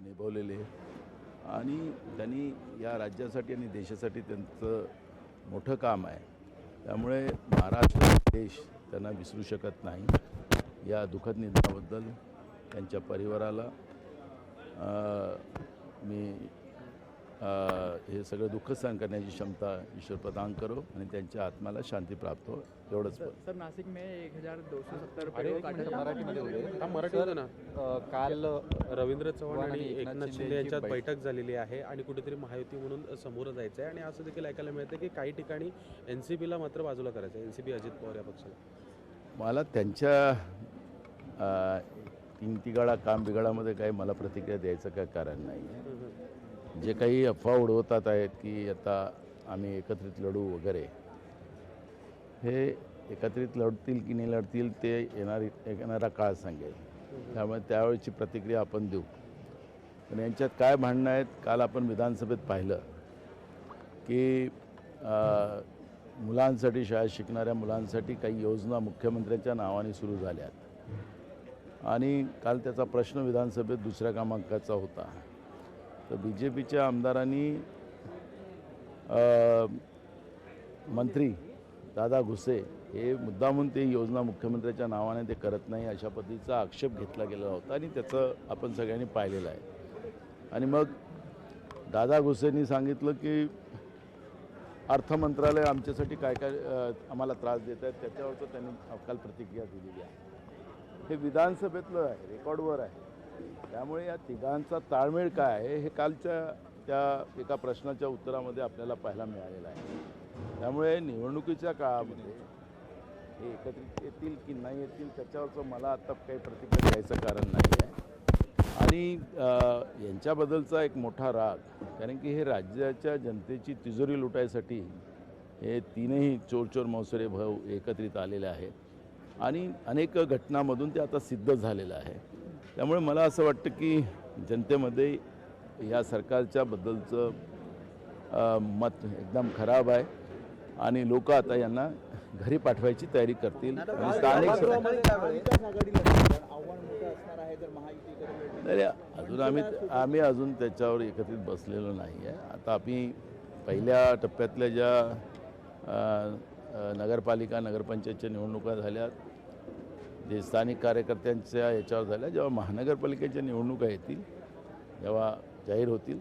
निभवलेली आहे आणि त्यांनी या राज्यासाठी आणि देशासाठी त्यांचं मोठं काम आहे. त्यामुळे महाराष्ट्र देश त्यांना विसरू शकत नाही. या दुःखद निधनाबद्दल त्यांच्या परिवाराला मी हे सगळं दुःख सहन करण्याची क्षमता ईश्वर प्रदान करो आणि त्यांच्या आत्म्याला शांती प्राप्त हो, एवढंच. सर नाशिक में 1270 मराठी होतं ना. काल रवींद्र चव्हाण आणि एकनाथ शिंदे यांच्यात बैठक झालेली आहे आणि कुठेतरी महायुती म्हणून समोर जायचं आहे आणि असं देखील ऐकायला मिळतं की काही ठिकाणी NCPला मात्र बाजूला करायचं आहे, NCP अजित पवार या पक्षाला. मला त्यांच्या तीन तिगाळा काम बिघाडामध्ये काही मला प्रतिक्रिया द्यायचं काय कारण नाही आहे. जे काही अफवा उडवतात आहेत की आता आम्ही एकत्रित लढू वगैरे, हे एकत्रित लढतील की नाही लढतील ते येणारा काळ सांगेल. त्यामुळे त्यावेळेची प्रतिक्रिया आपण देऊ. पण यांच्यात काय भांडणं आहेत, काल आपण विधानसभेत पाहिलं की मुलांसाठी, शाळेत शिकणाऱ्या मुलांसाठी काही योजना मुख्यमंत्र्यांच्या नावाने सुरू झाल्यात आणि काल त्याचा प्रश्न विधानसभेत दुसऱ्या क्रमांकाचा होता. तर BJPच्या आमदारांनी मंत्री दादा घुसे हे मुद्दामून ते योजना मुख्यमंत्र्याच्या नावाने ते करत नाही अशा पद्धतीचा आक्षेप घेतला गेला होता आणि त्याचं आपण सगळ्यांनी पाहिलेलं आहे. आणि मग दादा घुसेंनी सांगितलं की अर्थ मंत्रालय आमच्यासाठी काय काय आम्हाला त्रास देत आहेत, त्याच्यावरचं त्यांनी काल प्रतिक्रिया दिलेली आहे. हे विधानसभेतलं आहे, रेकॉर्डवर आहे. त्यामुळे या तिघांचा ताळमेळ काय आहे हे कालच्या त्या एका प्रश्नाच्या उत्तरामध्ये आपल्याला पाहायला मिळालेलं आहे. त्यामुळे निवडणुकीच्या काळामध्ये हे एकत्रित येतील की नाही येतील त्याच्यावरचं मला आता काही प्रतिक्रिया द्यायचं कारण नाही आहे. आणि यांच्याबद्दलचा एक मोठा राग, कारण की हे राज्याच्या जनतेची तिजोरी लुटायसाठी हे तीनही चोर मौसरे भाऊ एकत्रित आलेले आहेत आणि अनेक घटनांमधून ते आता सिद्ध झालेलं आहे. त्यामुळे मला असं वाटतं की जनतेमध्ये या सरकारच्या बद्दलचं मत एकदम खराब आहे आणि लोक आता यांना घरी पाठवायची तयारी करतील. स्थानिक अजून आम्ही अजून त्याच्यावर एकत्रित बसलेलो नाही आहे. आता आम्ही पहिल्या टप्प्यातल्या ज्या नगरपालिका नगरपंचायतच्या निवडणुका झाल्या, जे स्थानिक कार्यकर्त्यांच्या याच्यावर झाल्या, जेव्हा महानगरपालिकेच्या निवडणुका येतील, जेव्हा जाहीर होतील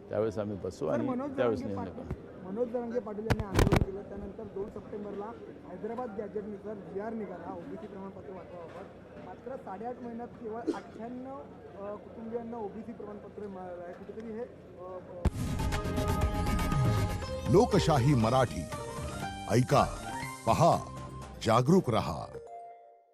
त्यावेळेस आम्ही बसू आणि त्यावेळेस निर्णय करू. मनोज जरांगे पाटील यांनी आंदोलन केलं, त्यानंतर 2 सप्टेंबरला हैदराबाद गॅजेटनुसार GR निघाला OBC प्रमाणपत्र वाटपाबाबत. मात्र 8.5 महिन्यात केवळ 98 कुटुंबियांना OBC प्रमाणपत्र मिळालं आहे. कुठेतरी हे लोकशाही मराठी ऐका, पहा, जागरूक रहा.